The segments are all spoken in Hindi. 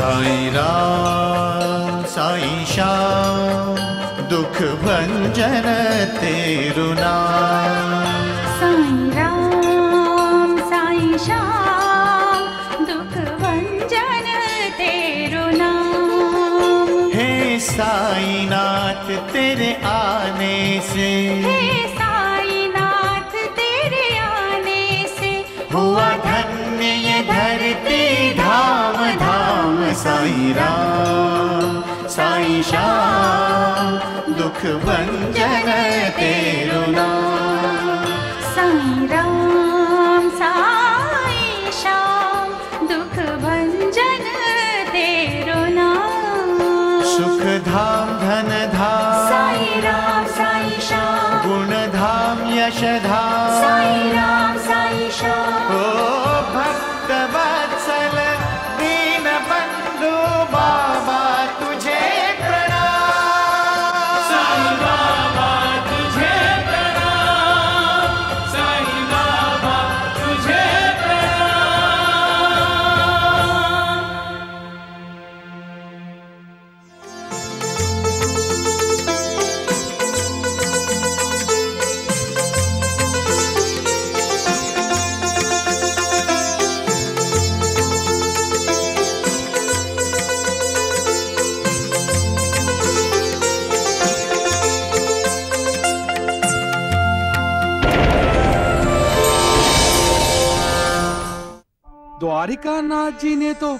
साईं राम साईं श्याम दुख भंजन तेरु नाम। साईं राम साईं श्याम दुख भंजन तेरु नाम। हे साईं नाथ तेरे आने से, हे साईं नाथ तेरे आने से हुआ धन्य ये धरती धाम धाम। साईं राम साईं श्याम दुख भंजन तेरु नाम। साईं राम साईं श्याम दुख भंजन तेरु नाम। सुख धाम धन धाम साईं राम साईं श्याम। गुण धाम यश धाम साईं राम साईं श्याम। ओ भक्त वत्सल दीन बंधु बाबा तुझे प्रणाम। साईं बाबा तुझे प्रणाम, साईं बाबा तुझे प्रणाम। द्वारिका नाथ जी ने तो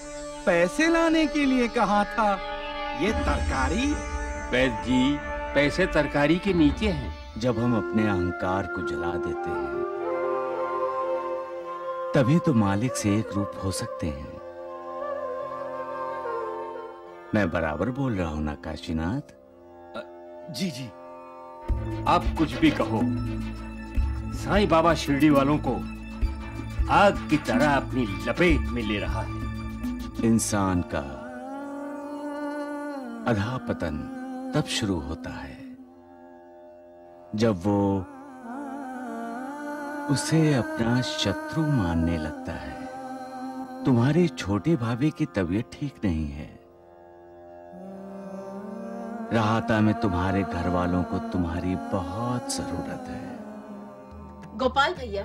पैसे लाने के लिए कहा था, ये तरकारी। वैद्य जी, पैसे तरकारी के नीचे हैं। जब हम अपने अहंकार को जला देते हैं तभी तो मालिक से एक रूप हो सकते हैं। मैं बराबर बोल रहा हूं ना काशीनाथ? जी जी, आप कुछ भी कहो, साईं बाबा शिरडी वालों को आग की तरह अपनी लपेट में ले रहा है। इंसान का अधःपतन तब शुरू होता है जब वो उसे अपना शत्रु मानने लगता है। तुम्हारे छोटे भाभी की तबीयत ठीक नहीं है। राहता में तुम्हारे घर वालों को तुम्हारी बहुत जरूरत है। गोपाल भैया,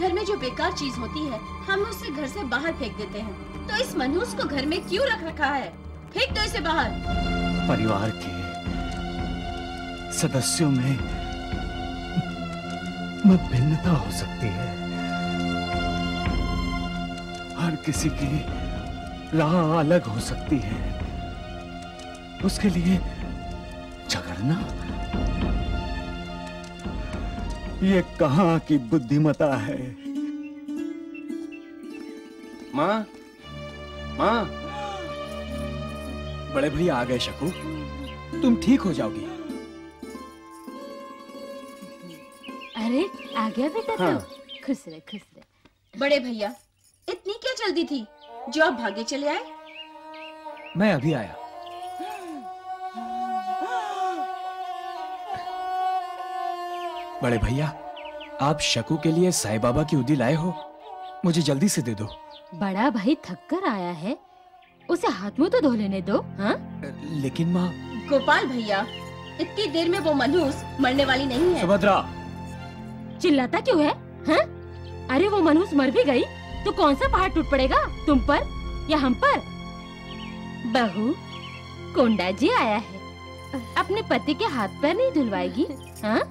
घर में जो बेकार चीज होती है हम उसे घर से बाहर फेंक देते हैं, तो इस मनहूस को घर में क्यों रख रखा है? फेंक दो इसे बाहर। परिवार के सदस्यों में मतभिन्नता हो सकती है। हर किसी की राह अलग हो सकती है। उसके लिए झगड़ना ये कहां की बुद्धिमता है? माँ, माँ। बड़े भैया आ गए शकू, तुम ठीक हो जाओगी। अरे आ गया बेटा। हाँ। तो खुश रहे खुश रहे। बड़े भैया, इतनी क्या जल्दी थी जो आप भागे चले आए? मैं अभी आया। बड़े भैया, आप शकू के लिए साईं बाबा की उदी लाए हो? मुझे जल्दी से दे दो। बड़ा भाई थक कर आया है, उसे हाथ मुंह तो धो लेने दो। हाँ? लेकिन माँ। गोपाल भैया, इतनी देर में वो मनहूस मरने वाली नहीं है। सुभद्रा, चिल्लाता क्यों है? हाँ? अरे वो मनहूस मर भी गई तो कौन सा पहाड़ टूट पड़ेगा, तुम पर या हम पर? बहू, कोंडा जी आया है, अपने पति के हाथ पैर नहीं धुलवाएगी? हाँ?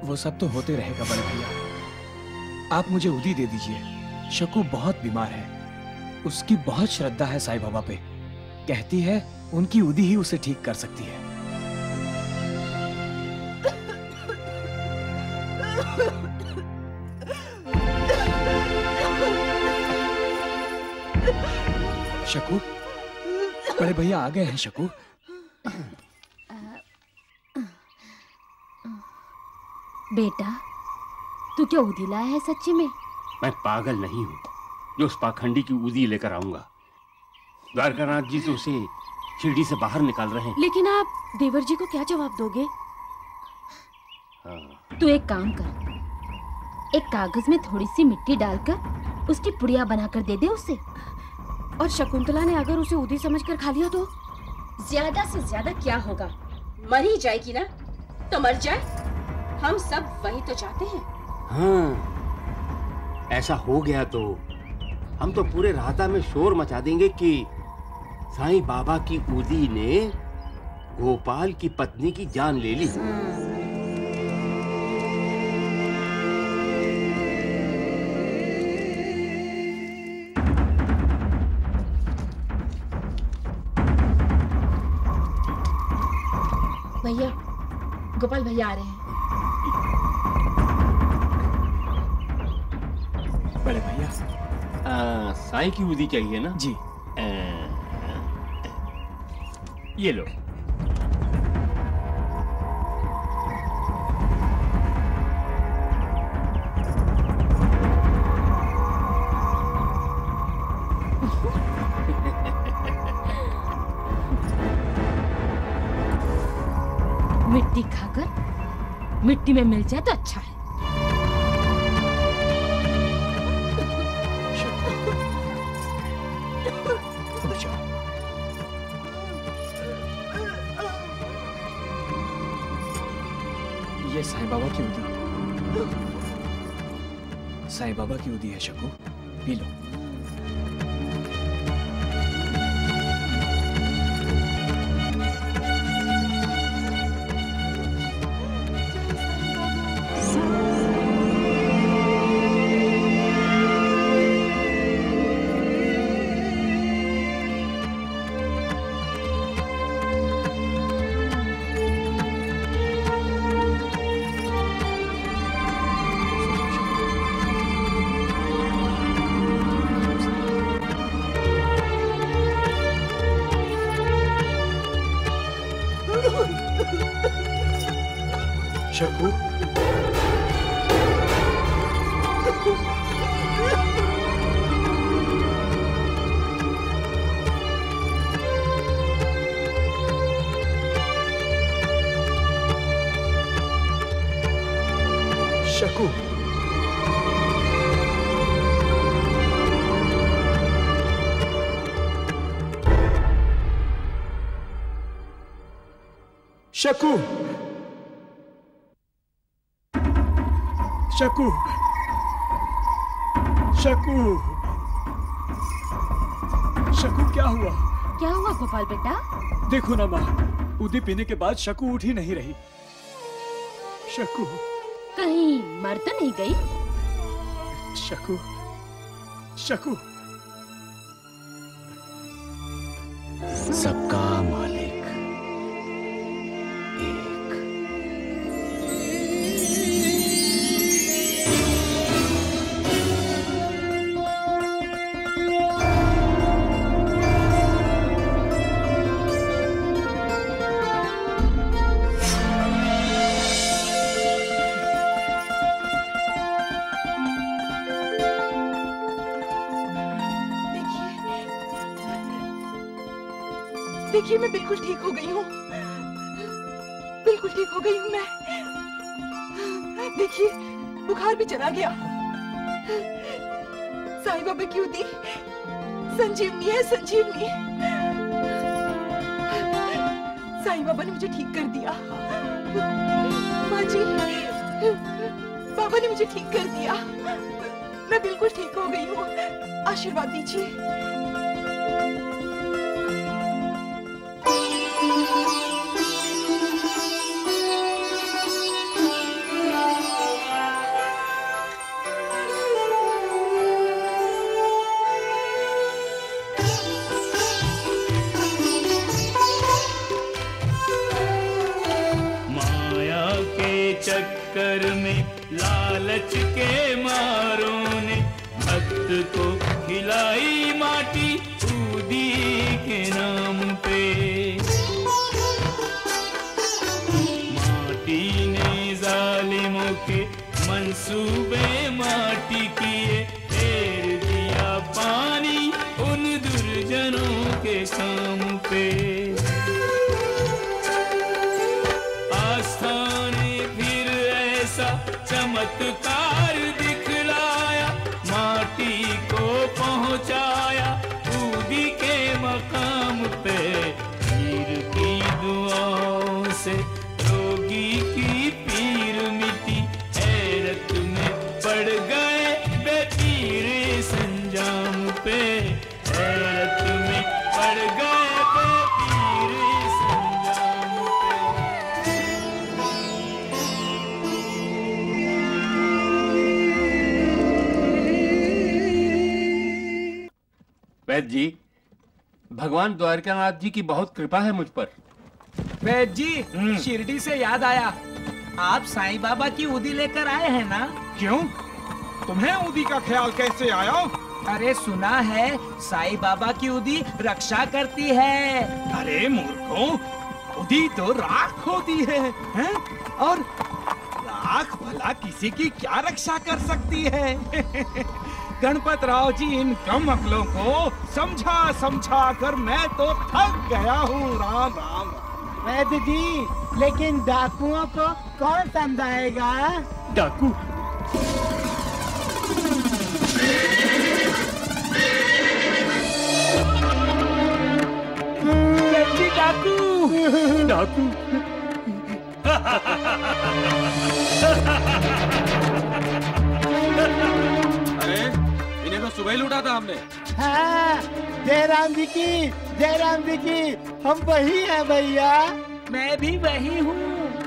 वो सब तो होते रहेगा बड़े भैया। आप मुझे उदी दे दीजिए। शकू बहुत बीमार है, उसकी बहुत श्रद्धा है साईं बाबा पे। कहती है उनकी उदी ही उसे ठीक कर सकती है। शकू, बड़े भैया आ गए हैं। शकू, बेटा, तू क्या उदी लाया है सच्ची में? मैं पागल नहीं हूँ जो उस पाखंडी की उदी लेकर आऊंगा। द्वारकानाथ जी तो उसे शिरडी से बाहर निकाल रहे हैं। लेकिन आप देवर जी को क्या जवाब दोगे? हाँ। तू एक काम कर, एक कागज में थोड़ी सी मिट्टी डालकर उसकी पुड़िया बनाकर दे दे उसे। और शकुंतला ने अगर उसे उदी समझकर खा लिया तो? ज्यादा से ज्यादा क्या होगा, मर ही जाएगी ना, तो मर जाए, हम सब वही तो चाहते हैं। हाँ, ऐसा हो गया तो हम तो पूरे राहता में शोर मचा देंगे कि साईं बाबा की उदी ने गोपाल की पत्नी की जान ले ली। भैया, गोपाल भैया आ रहे हैं। बड़े भैया, साईं की उदी चाहिए ना? जी। ये लो। मिट्टी खाकर मिट्टी में मिल जाए तो अच्छा है। ये साईं बाबा की उदी, साईं बाबा की उदी है शकू, पी लो। शकू, शकू, शकू, शकू, शकू, शकू, क्या हुआ? क्या हुआ गोपाल बेटा? देखो ना माँ, उदी पीने के बाद शकू उठ ही नहीं रही। शकू, कहीं मर तो नहीं गई? शकू, शकू। सबका मालिक एक। देखिए, मैं बिल्कुल ठीक हो गई हूँ, बिल्कुल ठीक हो गई हूँ मैं। देखिए, बुखार भी चला गया। साईं बाबा की उदी संजीवनी है, संजीवनी। साईं बाबा ने मुझे ठीक कर दिया। माँ जी, बाबा ने मुझे ठीक कर दिया। मैं बिल्कुल ठीक हो गई हूँ, आशीर्वाद दीजिए। चक्कर में लालच के मारों ने भक्त को खिलाई माटी उदी के नाम पे। माटी ने जालिमों के मंसूबे माटी किए, फेर दिया पानी उन दुर्जनों के काम पे। आस्था चमत्कार दिखलाया, माटी को पहुंचाया से रोगी की पीर मिटी, हैरत में पड़ गए बेपीर इस अंजाम पे, हैरत में पड़ गए बेपीर इस अंजाम पे। वैद्य जी, भगवान द्वारकानाथ जी की बहुत कृपा है मुझ पर। वैद्य जी, शिरडी से याद आया, आप साईं बाबा की उदी लेकर आए हैं ना? क्यों? तुम्हें उदी का ख्याल कैसे आया? अरे सुना है साईं बाबा की उदी रक्षा करती है। अरे मूर्खों, उदी तो राख होती है, हैं? और राख भला किसी की क्या रक्षा कर सकती है? गणपत राव जी, इन कम अकलों को समझा समझा कर मैं तो थक गया हूँ। राम राम। वैद्य जी, लेकिन डाकुओं को कौन समझाएगा? डाकू? डाकू डाकू अरे इन्हें तो सुबह ही लूटा था हमने। हाँ, जयराम जी की, जयराम जी की, हम वही हैं भैया। मैं भी वही हूँ।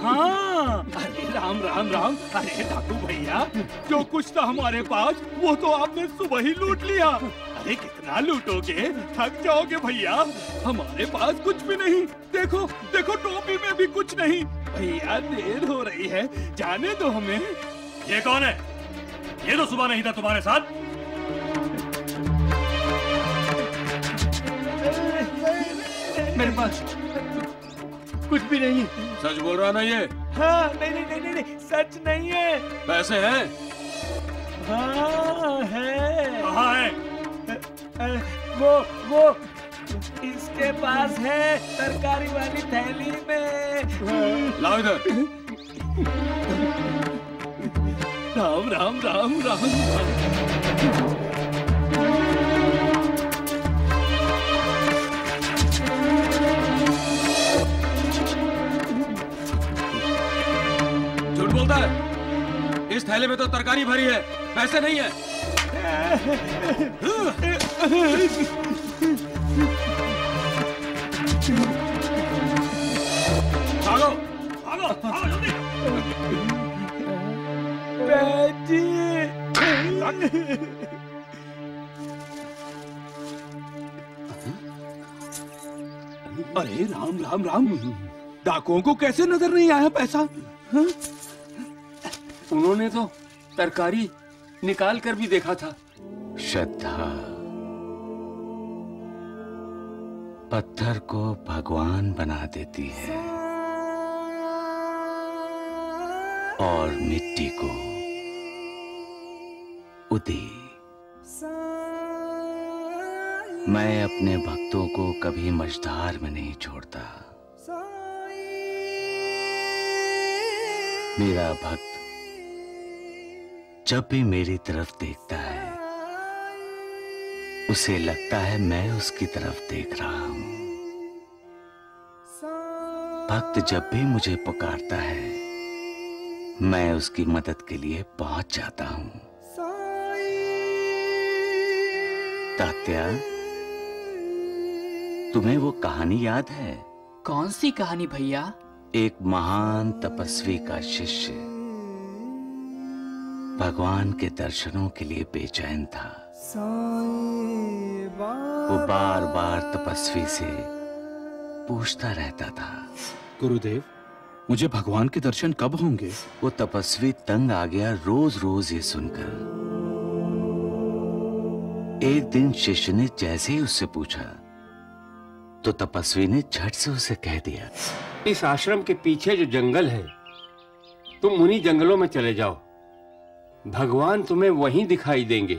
हाँ, अरे राम राम राम। अरे डाकू भैया, जो कुछ था हमारे पास वो तो आपने सुबह ही लूट लिया। अरे कितना लूटोगे, थक जाओगे भैया। हमारे पास कुछ भी नहीं। देखो देखो, टोपी में भी कुछ नहीं। भैया देर हो रही है, जाने दो हमें। ये कौन है? ये तो सुबह नहीं था तुम्हारे साथ। मेरे पास कुछ भी नहीं। सच बोल रहा ना ये? हाँ, नहीं नहीं नहीं नहीं, सच नहीं है। पैसे हैं? हाँ है। कहाँ है? वो इसके पास है, तरकारी वाली थैली में। लाओ इधर। राम राम राम राम। झूठ बोलता है। इस थैले में तो तरकारी भरी है, पैसे नहीं है। भागो भागो भागो जल्दी। अरे राम राम राम, डाकुओं को कैसे नजर नहीं आया पैसा? हाँ? उन्होंने तो तरकारी निकाल कर भी देखा था। श्रद्धा पत्थर को भगवान बना देती है और मिट्टी को उदी। मैं अपने भक्तों को कभी मझधार में नहीं छोड़ता। मेरा भक्त जब भी मेरी तरफ देखता है, उसे लगता है मैं उसकी तरफ देख रहा हूं। भक्त जब भी मुझे पुकारता है, मैं उसकी मदद के लिए पहुंच जाता हूं। तात्या, तुम्हें वो कहानी याद है? कौन सी कहानी भैया? एक महान तपस्वी का शिष्य भगवान के दर्शनों के लिए बेचैन था। वो बार बार तपस्वी से पूछता रहता था, गुरुदेव, मुझे भगवान के दर्शन कब होंगे? वो तपस्वी तंग आ गया रोज रोज ये सुनकर। एक दिन शिष्य ने जैसे ही उससे पूछा, तो तपस्वी ने झट से उसे कह दिया, इस आश्रम के पीछे जो जंगल है, तुम उन्हीं जंगलों में चले जाओ, भगवान तुम्हें वहीं दिखाई देंगे।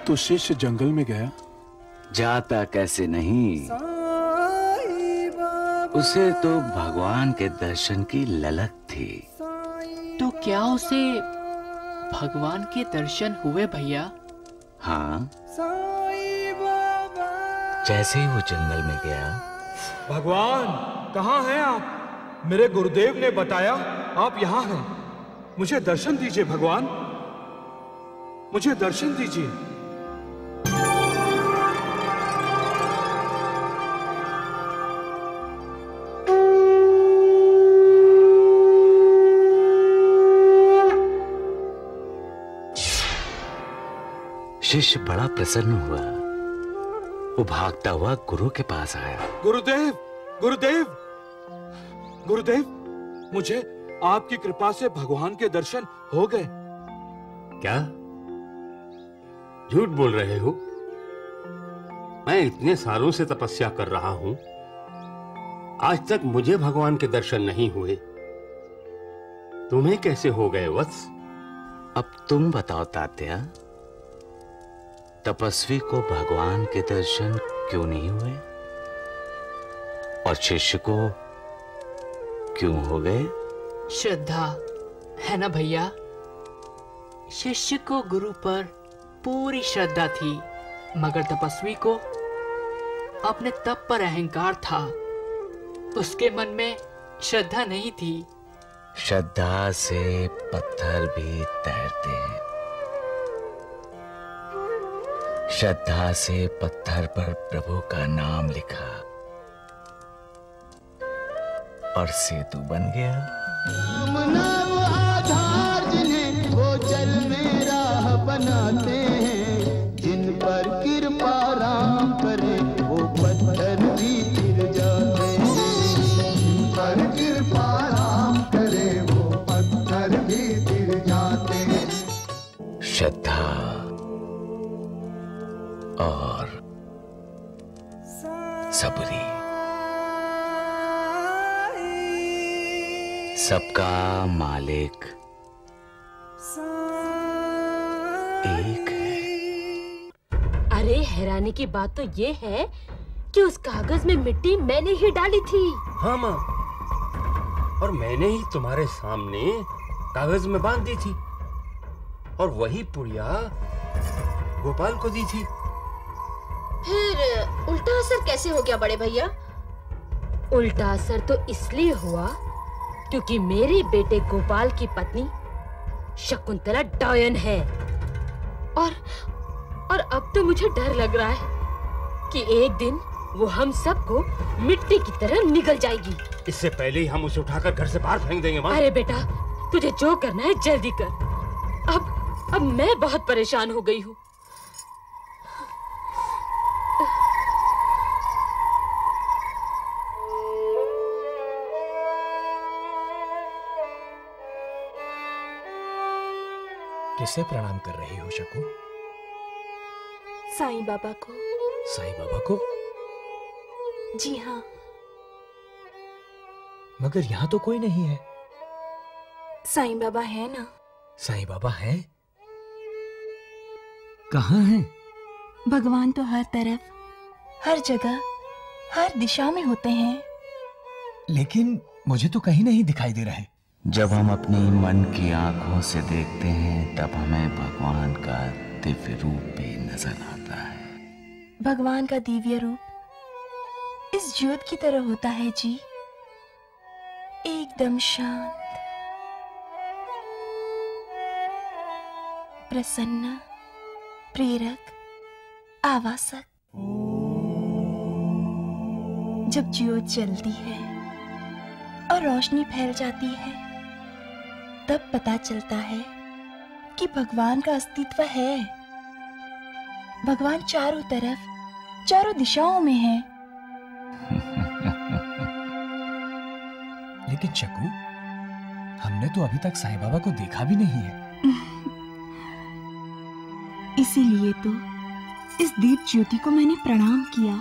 तो शिष्य जंगल में गया? जाता कैसे नहीं, उसे तो भगवान के दर्शन की ललक थी। तो क्या उसे भगवान के दर्शन हुए भैया? हाँ, जैसे ही वो जंगल में गया, भगवान, कहाँ हैं आप? मेरे गुरुदेव ने बताया आप यहाँ हैं। मुझे दर्शन दीजिए भगवान, मुझे दर्शन दीजिए। शिष्य बड़ा प्रसन्न हुआ। वो भागता हुआ गुरु के पास आया। गुरुदेव, गुरुदेव, गुरुदेव, मुझे आपकी कृपा से भगवान के दर्शन हो गए। क्या झूठ बोल रहे हो? मैं इतने सालों से तपस्या कर रहा हूं, आज तक मुझे भगवान के दर्शन नहीं हुए। तुम्हें कैसे हो गए वत्स? अब तुम बताओ तात्या, तपस्वी को भगवान के दर्शन क्यों नहीं हुए और शिष्य को क्यों हो गए? श्रद्धा है ना भैया। शिष्य को गुरु पर पूरी श्रद्धा थी, मगर तपस्वी को अपने तप पर अहंकार था। उसके मन में श्रद्धा नहीं थी। श्रद्धा से पत्थर भी तैरते हैं। श्रद्धा से पत्थर पर प्रभु का नाम लिखा और सेतु बन गया। आधार जिन्हें वो जल में राह बनाते हैं, जिन पर कृपा राम करे वो पत्थर भी गिर जाते हैं। जिन पर कृपा राम करे वो पत्थर भी गिर जाते हैं। श्रद्धा और सबरी, सबका मालिक एक है। अरे हैरानी की बात तो ये है कि उस कागज में मिट्टी मैंने ही डाली थी। हाँ माँ, और मैंने ही तुम्हारे सामने कागज में बांध दी थी और वही पुड़िया गोपाल को दी थी। फिर उल्टा असर कैसे हो गया बड़े भैया? उल्टा असर तो इसलिए हुआ क्योंकि मेरे बेटे गोपाल की पत्नी शकुंतला डायन है। और अब तो मुझे डर लग रहा है कि एक दिन वो हम सबको मिट्टी की तरह निगल जाएगी। इससे पहले ही हम उसे उठाकर घर से बाहर फेंक देंगे माँ। अरे बेटा, तुझे जो करना है जल्दी कर। अब मैं बहुत परेशान हो गई हूँ। किसे प्रणाम कर रही हो शकु? साईं बाबा को। साईं बाबा को? जी हाँ। मगर यहाँ तो कोई नहीं है। साईं बाबा है ना। साईं बाबा हैं? कहाँ हैं? भगवान तो हर तरफ, हर जगह, हर दिशा में होते हैं। लेकिन मुझे तो कहीं नहीं दिखाई दे रहे। जब हम अपनी मन की आंखों से देखते हैं तब हमें भगवान का दिव्य रूप भी नजर आता है। भगवान का दिव्य रूप इस ज्योत की तरह होता है जी, एकदम शांत, प्रसन्न, प्रेरक, आवासक। जब ज्योत जलती है और रोशनी फैल जाती है, तब पता चलता है कि भगवान का अस्तित्व है। भगवान चारों तरफ, चारों दिशाओं में है। लेकिन शकु, हमने तो अभी तक साईं बाबा को देखा भी नहीं है। इसीलिए तो इस दीप ज्योति को मैंने प्रणाम किया,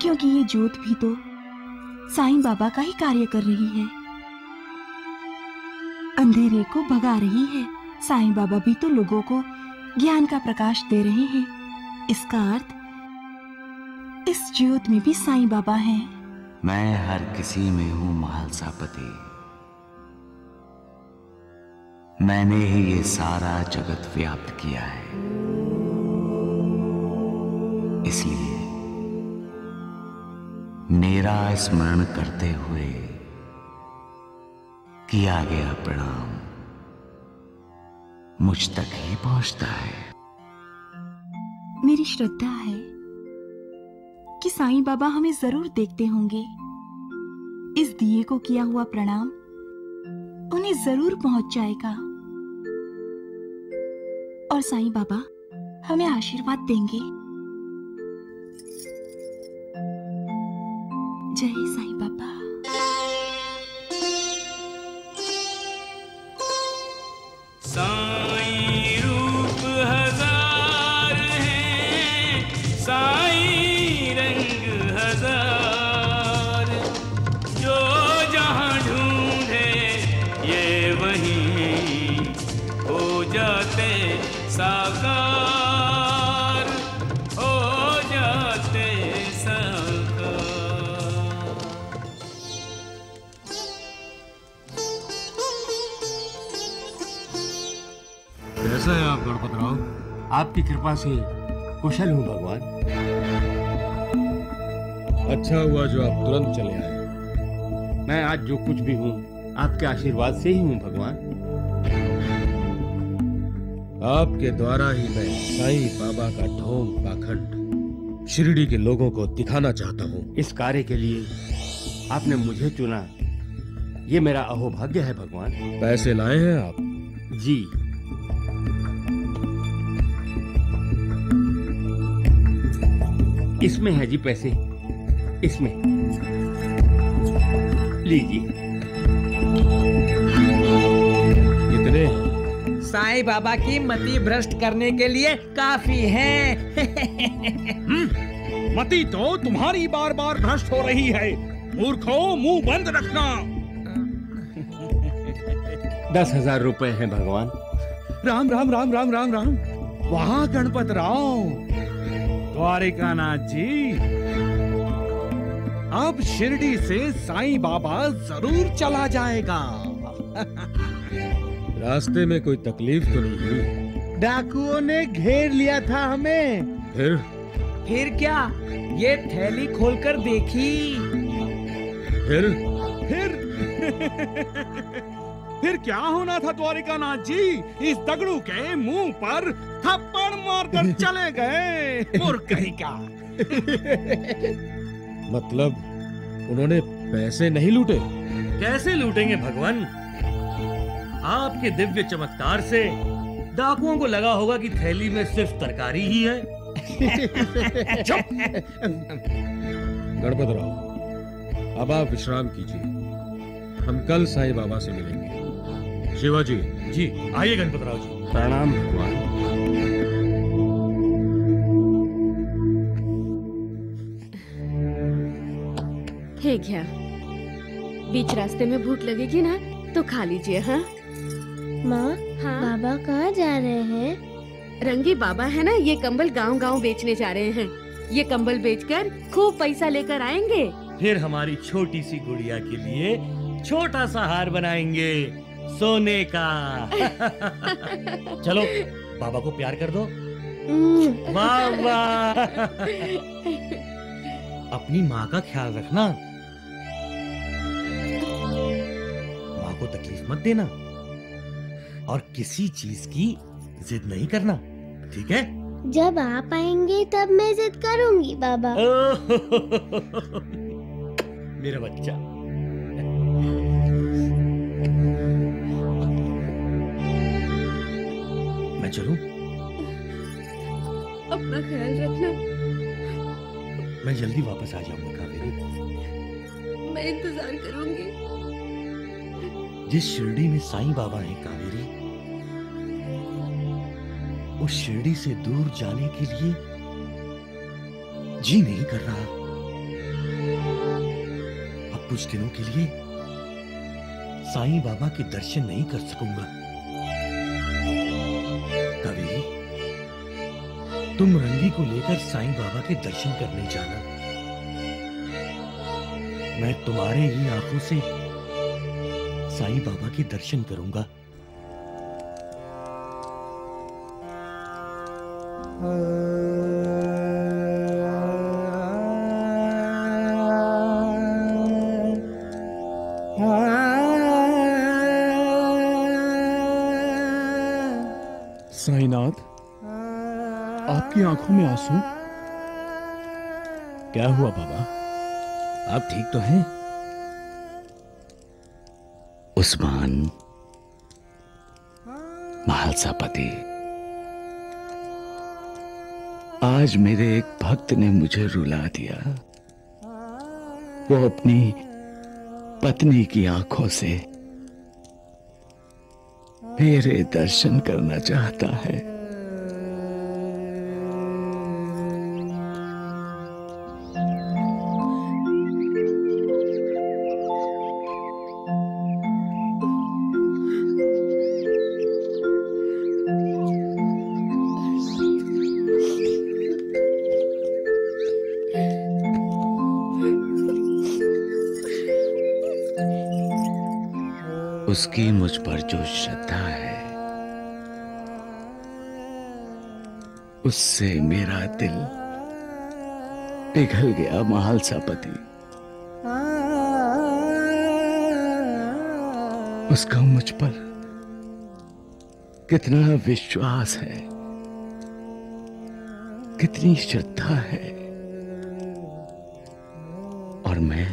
क्योंकि ये ज्योत भी तो साईं बाबा का ही कार्य कर रही है, अंधेरे को भगा रही है। साईं बाबा भी तो लोगों को ज्ञान का प्रकाश दे रहे हैं। इसका अर्थ इस ज्योत में भी साईं बाबा हैं। मैं हर किसी में हूँ महालसापति। मैंने ही ये सारा जगत व्याप्त किया है। इसलिए मेरा स्मरण करते हुए किया गया प्रणाम मुझ तक ही पहुंचता है। मेरी श्रद्धा है कि साईं बाबा हमें जरूर देखते होंगे। इस दिए को किया हुआ प्रणाम उन्हें जरूर पहुंच जाएगा और साईं बाबा हमें आशीर्वाद देंगे। जय साईं बाबा। साईं रूप हजार हैं, साईं रंग हजार, जो जहां ढूंढे ये वहीं हो जाते साकार, हो जाते साकार। कैसा है आप गणपत राव? आपकी कृपा से कुशल हूँ भगवान। अच्छा हुआ जो आप तुरंत चले आए। मैं आज जो कुछ भी हूँ आपके आशीर्वाद से ही हूँ भगवान। आपके द्वारा ही मैं साईं बाबा का ढोंग पाखंड शिरडी के लोगों को दिखाना चाहता हूँ। इस कार्य के लिए आपने मुझे चुना, ये मेरा अहोभाग्य है भगवान। पैसे लाए हैं आप? जी। इसमें है जी पैसे, इसमें लीजिए। कितने? साईं बाबा की मति भ्रष्ट करने के लिए काफी है। मति तो तुम्हारी बार बार भ्रष्ट हो रही है। मूर्खों, मुंह बंद रखना। 10,000 रुपए हैं भगवान। राम राम राम राम राम राम। वाह गणपत राव, द्वारिकानाथ जी, अब शिरडी से साईं बाबा जरूर चला जाएगा। रास्ते में कोई तकलीफ तो नहीं हुई? डाकुओं ने घेर लिया था हमें। फिर क्या? ये थैली खोलकर देखी। फिर क्या होना था द्वारिकानाथ जी? इस दगड़ू के मुंह पर थप्पड़ मारकर चले गए। मूर्ख कहीं का। मतलब उन्होंने पैसे नहीं लूटे? कैसे लूटेंगे भगवान? आपके दिव्य चमत्कार से डाकुओं को लगा होगा कि थैली में सिर्फ तरकारी ही है। चुप! गणपत राव, अब आप विश्राम कीजिए। हम कल साईं बाबा से मिलेंगे। शिवाजी जी, आइए गणपत राव जी। प्रणाम भगवान। है क्या? बीच रास्ते में भूख लगेगी ना तो खा लीजिए। हाँ माँ, हाँ? बाबा कहाँ जा रहे हैं? रंगी बाबा है ना, ये कंबल गांव-गांव बेचने जा रहे हैं। ये कंबल बेचकर खूब पैसा लेकर आएंगे। फिर हमारी छोटी सी गुड़िया के लिए छोटा सा हार बनाएंगे सोने का। चलो बाबा को प्यार कर दो। वाह वाह। अपनी माँ का ख्याल रखना, माँ को तकलीफ मत देना और किसी चीज की जिद नहीं करना, ठीक है? जब आप आएंगे तब मैं जिद करूंगी बाबा। मेरा बच्चा। मैं चलूं? अपना ख्याल रखना। मैं जल्दी वापस आ जाऊंगा कावेरी। मैं इंतजार करूंगी। जिस शिरडी में साईं बाबा हैं कावेरी, उस शिरडी से दूर जाने के लिए जी नहीं कर रहा। अब कुछ दिनों के लिए साईं बाबा के दर्शन नहीं कर सकूंगा। कावेरी, तुम रंगी को लेकर साईं बाबा के दर्शन करने जाना। मैं तुम्हारे ही आंखों से साईं बाबा के दर्शन करूंगा। साईनाथ, आपकी आंखों में आंसू? क्या हुआ बाबा, आप ठीक तो हैं? उस्मान, महालसापति, आज मेरे एक भक्त ने मुझे रुला दिया। वो अपनी पत्नी की आंखों से मेरे दर्शन करना चाहता है। उसकी मुझ पर जो श्रद्धा है, उससे मेरा दिल पिघल गया महालसापति। उसका मुझ पर कितना विश्वास है, कितनी श्रद्धा है, और मैं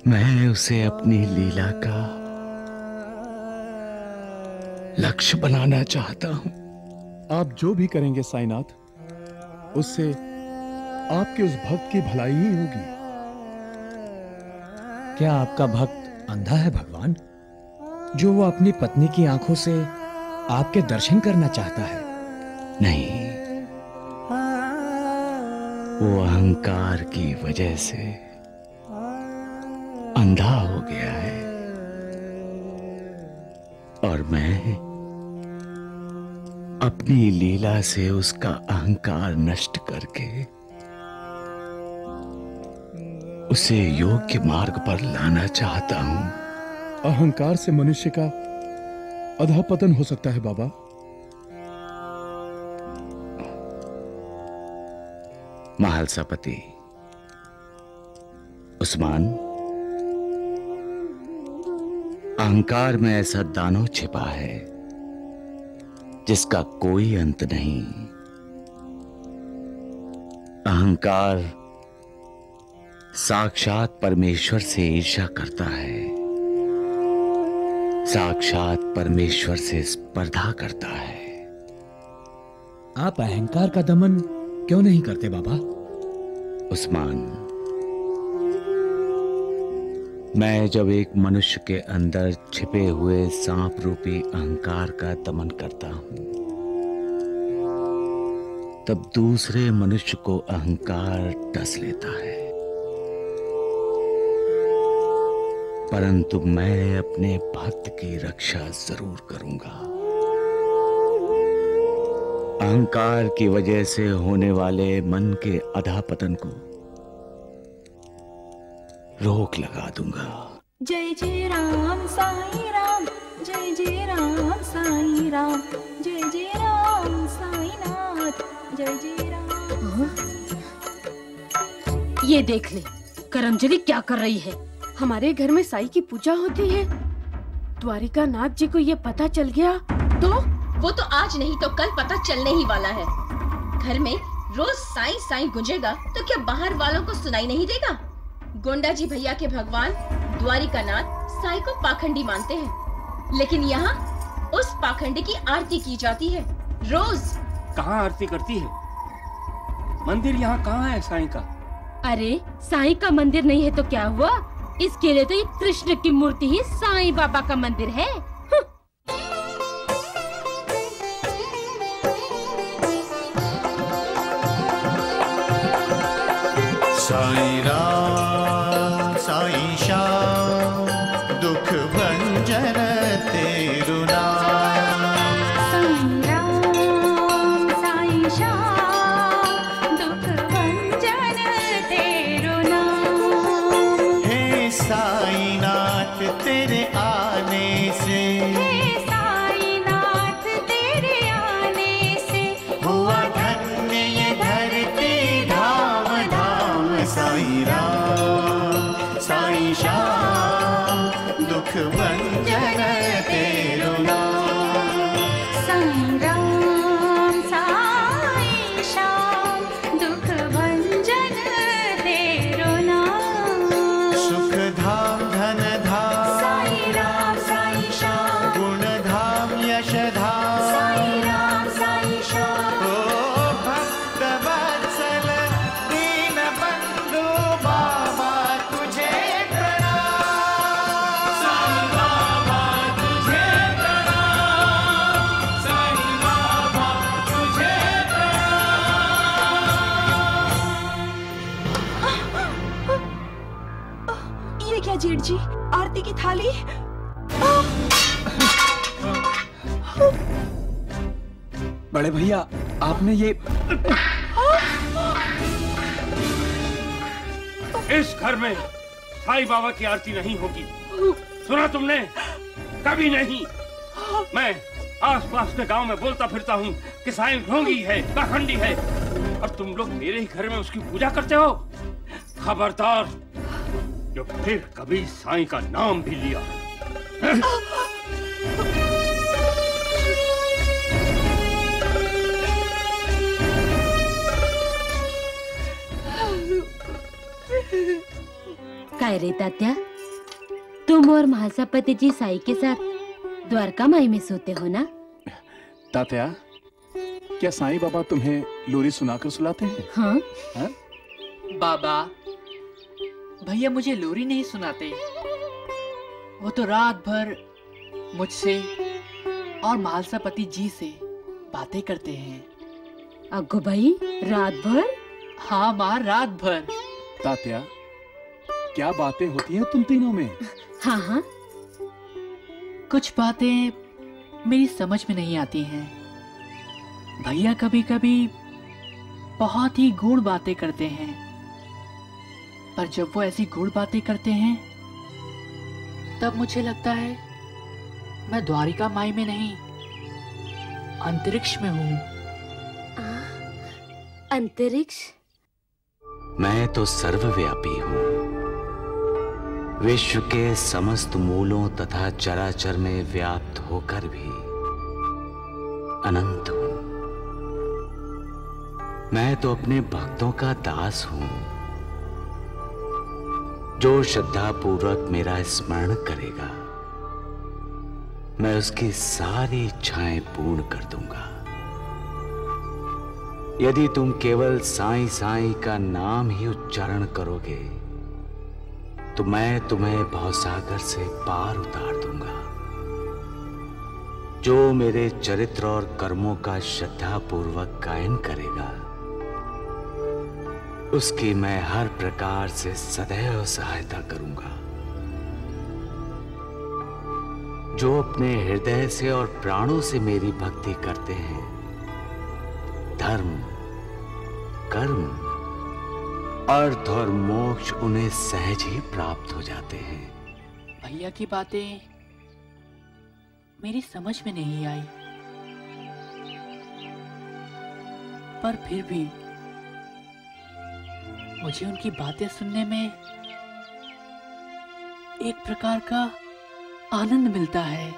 मैं उसे अपनी लीला का लक्ष्य बनाना चाहता हूं। आप जो भी करेंगे साईनाथ, उससे आपके उस भक्त की भलाई ही होगी। क्या आपका भक्त अंधा है भगवान, जो वो अपनी पत्नी की आंखों से आपके दर्शन करना चाहता है? नहीं, वो अहंकार की वजह से अंधा हो गया है, और मैं अपनी लीला से उसका अहंकार नष्ट करके उसे योग्य मार्ग पर लाना चाहता हूं। अहंकार से मनुष्य का अधःपतन हो सकता है बाबा। महालसापति, उस्मान, अहंकार में ऐसा दानव छिपा है जिसका कोई अंत नहीं। अहंकार साक्षात परमेश्वर से ईर्ष्या करता है, साक्षात परमेश्वर से स्पर्धा करता है। आप अहंकार का दमन क्यों नहीं करते बाबा? उस्मान, मैं जब एक मनुष्य के अंदर छिपे हुए सांप रूपी अहंकार का दमन करता हूं, तब दूसरे मनुष्य को अहंकार डस लेता है। परंतु मैं अपने भक्त की रक्षा जरूर करूंगा। अहंकार की वजह से होने वाले मन के अधःपतन को रोक लगा दूंगा। जय जय राम साईं राम, जय जय राम साईं राम, जय जय राम साईनाथ, जय जय राम। ये देख ले, करमजली क्या कर रही है। हमारे घर में साईं की पूजा होती है। द्वारिका नाथ जी को ये पता चल गया तो? वो तो आज नहीं तो कल पता चलने ही वाला है। घर में रोज साईं साईं गूंजेगा तो क्या बाहर वालों को सुनाई नहीं देगा? गोंडा जी भैया के भगवान द्वारिका नाथ साईं को पाखंडी मानते हैं, लेकिन यहाँ उस पाखंडी की आरती की जाती है रोज। कहाँ आरती करती है? मंदिर यहाँ कहाँ है साईं का? अरे साईं का मंदिर नहीं है तो क्या हुआ? इसके लिए तो ये कृष्ण की मूर्ति ही साईं बाबा का मंदिर है। साईं राम साईं श्याम, दुख भंजन तेरु नाम। साईं राम साईं श्याम, दुख भंजन तेरु नाम। हे साईनाथ तेरे आने से, हे साईनाथ तेरे आने से, हुआ धन्य ये धरती धाम धाम। साईं राम साईं श्याम, जेठ जी, आरती की थाली। बड़े भैया, आपने ये इस घर में साईं बाबा की आरती नहीं होगी। सुना तुमने? कभी नहीं। मैं आसपास के गांव में बोलता फिरता हूँ कि साईं ढोंगी है, पाखंडी है, और तुम लोग मेरे ही घर में उसकी पूजा करते हो। खबरदार, जो फिर कभी साईं का नाम भी लिया। काय रे तात्या, तुम और महासापति जी साई के साथ द्वारका माई में सोते हो ना? तात्या, क्या साईं बाबा तुम्हें लोरी सुनाकर सुलाते हैं? हाँ? हाँ? बाबा, भैया मुझे लोरी नहीं सुनाते। वो तो रात भर मुझसे और महासापति जी से बातें करते हैं। अग्गो भाई, रात भर? हाँ माँ, रात भर। तात्या, क्या बातें होती हैं तुम तीनों में? हाँ हाँ, कुछ बातें मेरी समझ में नहीं आती हैं। भैया कभी कभी बहुत ही गूढ़ बातें करते हैं, पर जब वो ऐसी गूढ़ बातें करते हैं तब मुझे लगता है मैं द्वारिका माई में नहीं, अंतरिक्ष में हूँ। अंतरिक्ष? मैं तो सर्वव्यापी हूँ। विश्व के समस्त मूलों तथा चराचर में व्याप्त होकर भी अनंत हूँ। मैं तो अपने भक्तों का दास हूँ। जो श्रद्धा पूर्वक मेरा स्मरण करेगा, मैं उसकी सारी इच्छाएं पूर्ण कर दूंगा। यदि तुम केवल साईं साईं का नाम ही उच्चारण करोगे तो मैं तुम्हें भवसागर से पार उतार दूंगा। जो मेरे चरित्र और कर्मों का श्रद्धा पूर्वक गायन करेगा, उसकी मैं हर प्रकार से सदैव सहायता करूंगा। जो अपने हृदय से और प्राणों से मेरी भक्ति करते हैं, धर्म, कर्म, अर्थ और मोक्ष उन्हें सहज ही प्राप्त हो जाते हैं। भैया की बातें मेरी समझ में नहीं आई, पर फिर भी मुझे उनकी बातें सुनने में एक प्रकार का आनंद मिलता है।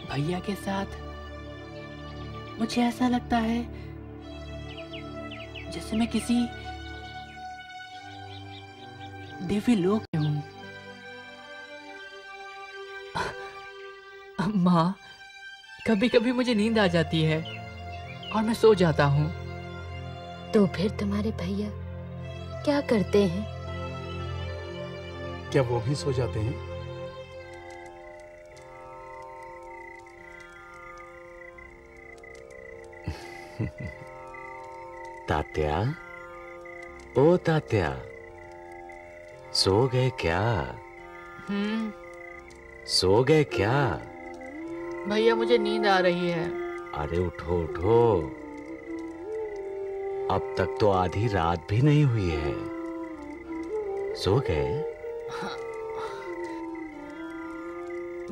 भैया के साथ मुझे ऐसा लगता है जैसे मैं किसी दिव्य लोक में हूं। माँ, कभी कभी मुझे नींद आ जाती है और मैं सो जाता हूँ। तो फिर तुम्हारे भैया क्या करते हैं? क्या वो भी सो जाते हैं? तात्या, ओ तात्या, सो गए क्या? सो गए क्या? भैया मुझे नींद आ रही है। अरे उठो उठो, अब तक तो आधी रात भी नहीं हुई है। सो गए?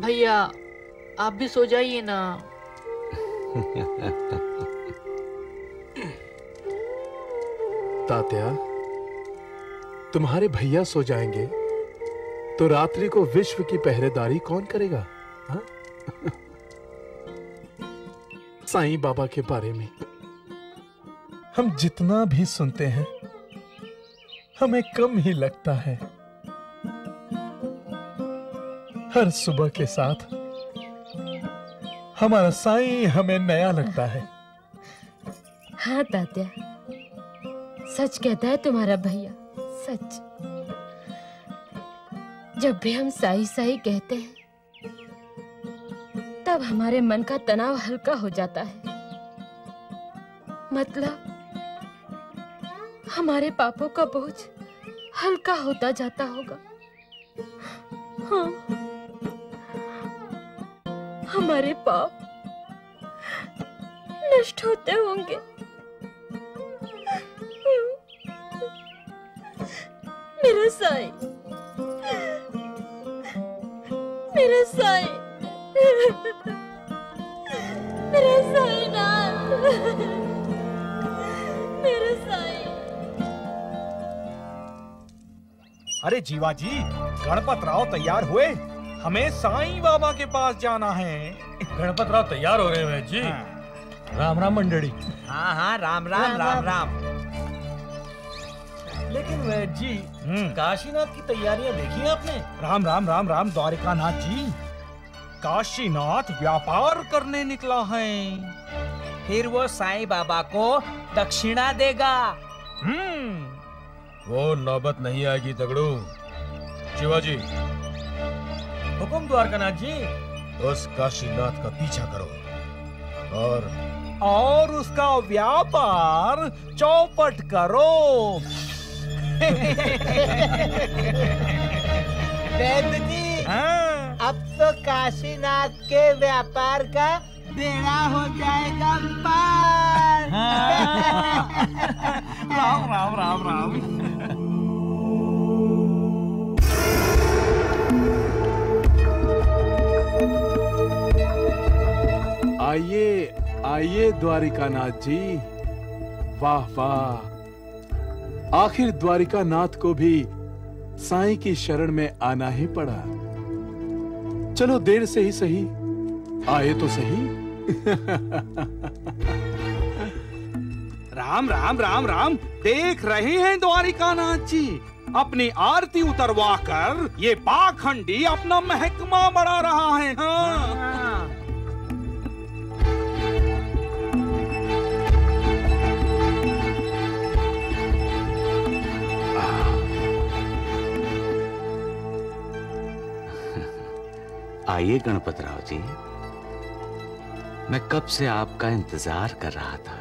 भैया आप भी सो जाइए ना। तात्या, तुम्हारे भैया सो जाएंगे तो रात्रि को विश्व की पहरेदारी कौन करेगा? हाँ? साईं बाबा के बारे में हम जितना भी सुनते हैं हमें कम ही लगता है। हर सुबह के साथ हमारा साईं हमें नया लगता है। हाँ तात्या, सच कहता है तुम्हारा भैया, सच। जब भी हम साई साई कहते हैं तब हमारे मन का तनाव हल्का हो जाता है। मतलब हमारे पापों का बोझ हल्का होता जाता होगा। हाँ, हमारे पाप नष्ट होते होंगे। मेरा साईं, मेरा साईं, मेरा साईनाथ, मेरा साईं। अरे जीवाजी, गणपत राव तैयार हुए? हमें साईं बाबा के पास जाना है। गणपत राव तैयार हो रहे हैं वैद्य जी। राम राम मंडली। हाँ हाँ, राम राम राम राम। लेकिन वैद्य जी, काशीनाथ की तैयारियां देखी आपने? राम राम राम राम द्वारिकानाथ जी। काशीनाथ व्यापार करने निकला है। फिर वो साईं बाबा को दक्षिणा देगा। वो नौबत नहीं आएगी तगड़ू। शिवाजी, हुकुम द्वारकानाथ जी। उस काशीनाथ का पीछा करो और उसका व्यापार चौपट करो। वैद्य जी, अब तो काशीनाथ के व्यापार का बेड़ा हो जाएगा पार। राम राम राम राम। आइए आइए द्वारिकानाथ जी। वाह वाह, आखिर द्वारिकानाथ को भी साईं की शरण में आना ही पड़ा। चलो देर से ही सही, आए तो सही। राम राम राम राम। देख रहे हैं द्वारिकानाथ जी, अपनी आरती उतरवा कर ये पाखंडी अपना महकमा बढ़ा रहा है। हाँ। आइए गणपत राव जी, मैं कब से आपका इंतजार कर रहा था।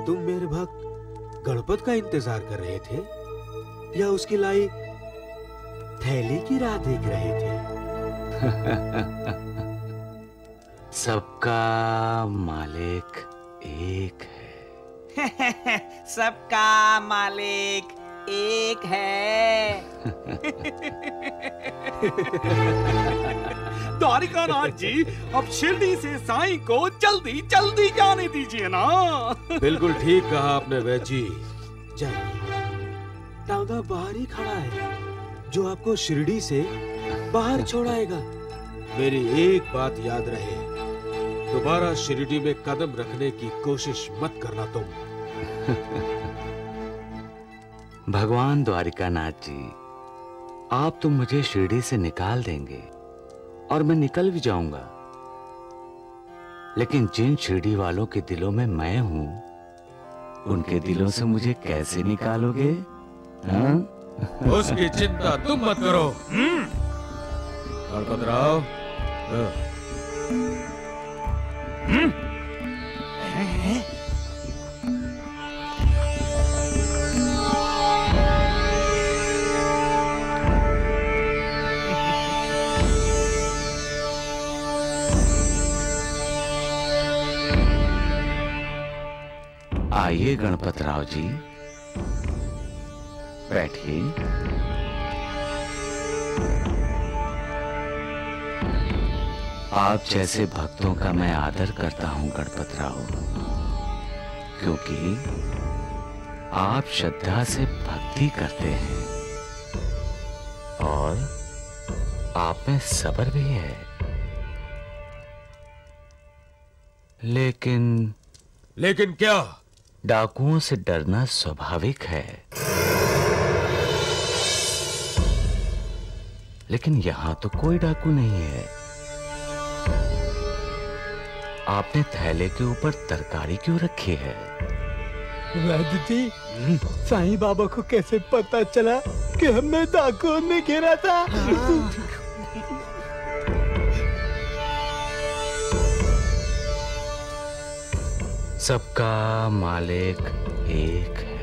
तुम मेरे भक्त गणपत का इंतजार कर रहे थे या उसकी लाई थैली की राह देख रहे थे? सबका मालिक एक है। सबका मालिक एक है। द्वारिकानाथ जी, अब शिरडी से साईं को जल्दी जल्दी जाने दीजिए ना। बिल्कुल ठीक कहा आपने वैद्य जी। जाइए, तांगा बाहर ही खड़ा है जो आपको शिरडी से बाहर छोड़ाएगा। मेरी एक बात याद रहे, दोबारा शिरडी में कदम रखने की कोशिश मत करना तुम। भगवान द्वारिकानाथ जी, आप तो मुझे शिरडी से निकाल देंगे और मैं निकल भी जाऊंगा, लेकिन जिन शिरडी वालों के दिलों में मैं हूं, उनके दिलों से मुझे कैसे निकालोगे? हाँ? उसकी चिंता तुम मत करो। गणपत राव, आइए गणपत राव जी, बैठिए। आप जैसे भक्तों का मैं आदर करता हूं गणपत राव, क्योंकि आप श्रद्धा से भक्ति करते हैं और आप में सब्र भी है। लेकिन क्या? डाकुओं से डरना स्वाभाविक है, लेकिन यहां तो कोई डाकू नहीं है। आपने थैले के ऊपर तरकारी क्यों रखी है? वैद्य जी, साईं बाबा को कैसे पता चला कि हमें डाकुओं ने घेरा था? सबका मालिक एक है।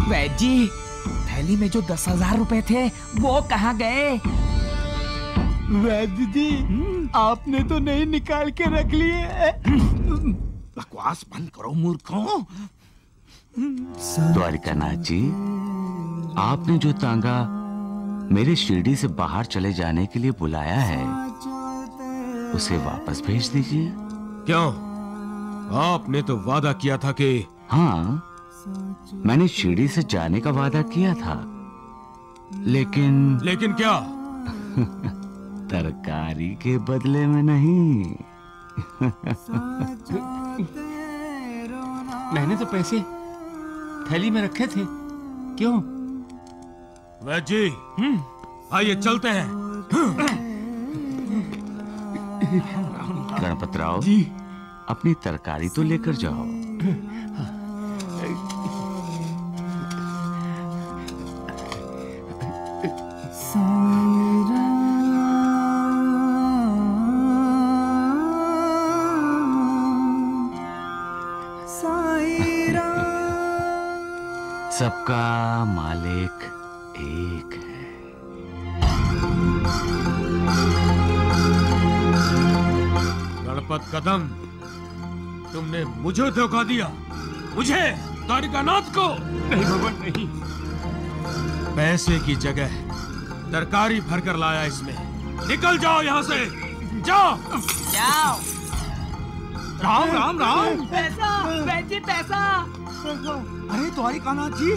वैद्य जी, थैली में जो 10,000 रुपए थे वो कहाँ गए? वैद्य जी, आपने तो नहीं निकाल के रख लिए। बकवास बंद करो मूर्खों। द्वारिकानाथ जी, आपने जो तांगा मेरे शिरडी से बाहर चले जाने के लिए बुलाया है, उसे वापस भेज दीजिए। क्यों? आपने तो वादा किया था कि... हाँ, मैंने शिरडी से जाने का वादा किया था, लेकिन क्या? तरकारी के बदले में नहीं। मैंने तो पैसे थैली में रखे थे। क्यों? वैद्य जी, आइए चलते हैं। गणपतराव जी, अपनी तरकारी तो लेकर जाओ। सबका मालिक एक है। गणपत कदम, तुमने मुझे धोखा दिया, मुझे, द्वारिकानाथ को। नहीं भगवान, नहीं। पैसे की जगह तरकारी भरकर लाया इसमें। निकल जाओ यहाँ से, जाओ। जाओ। राम राम राम। पैसा, वैद्य जी पैसा। अरे द्वारिकानाथ जी,